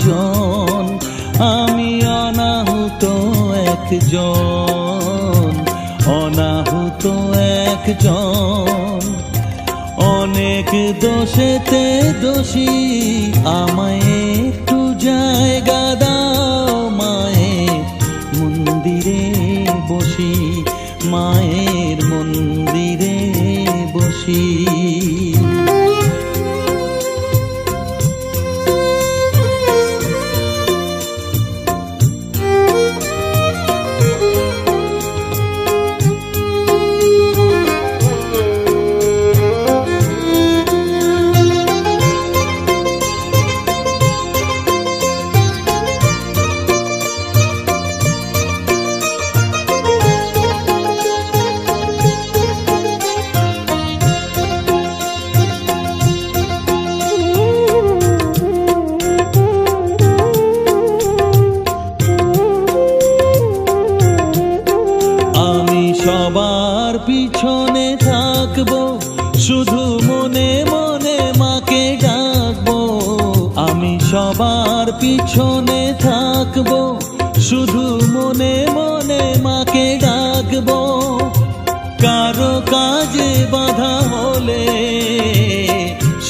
একজন, আমি অনাহুত একজন, অনাহুত একজন। অনেক দোষেতে দোষী, আমায় একটু জায়গা দাও মায়ের মন্দিরে বসি, মায়ের মন্দিরে বসি। সবার পিছনে থাকবো, শুধু মনে মনে মাকে ডাকবো। আমি সবার পিছনে থাকবো, শুধু মনে মনে মাকে ডাকবো। কারো কাজে বাধা হলে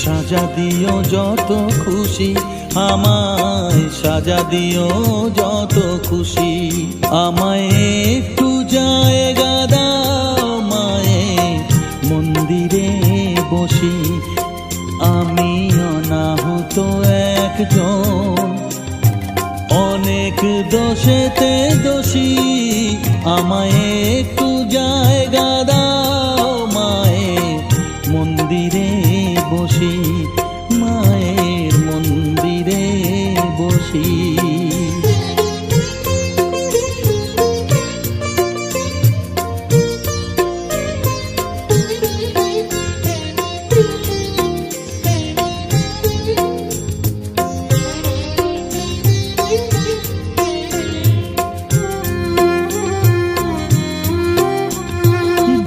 সাজা দিও যত খুশি, আমায় সাজা দিও যত খুশি। আমায় একটু জায়গা দাও মায়ের মন্দিরে বসি, আমি অনাহুত একজন, অনেক দোষেতে দোষী। আমায় একটু জায়গা দাও মায়ের মন্দিরে বসি, মায়ের মন্দিরে বসি।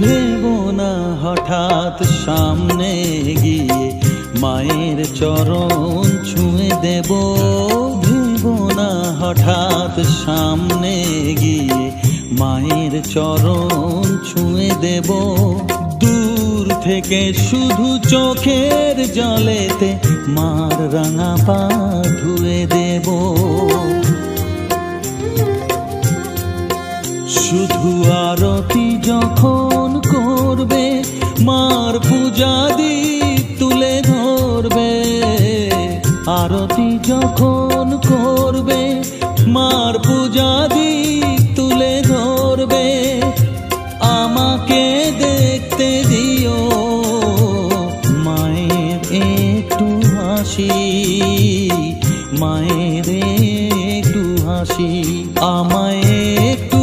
ভেবো না হঠাৎ সামনে গিয়ে মায়ের চরণ ছুঁয়ে দেব, ভেবো না হঠাৎ সামনে গিয়ে মায়ের চরণ ছুঁয়ে দেব। দূর থেকে শুধু চোখের জলেতে মার রাঙা পা ধুয়ে দেব। শুধু আরতি যখন করবে, মার পূজা দীপ তুলে ধরবে। আরতি যখন করবে, মার পূজা দীপ তুলে ধরবে। আমাকে দেখতে দিও মায়ের একটু হাসি, মায়ের একটু হাসি। আমায় একটু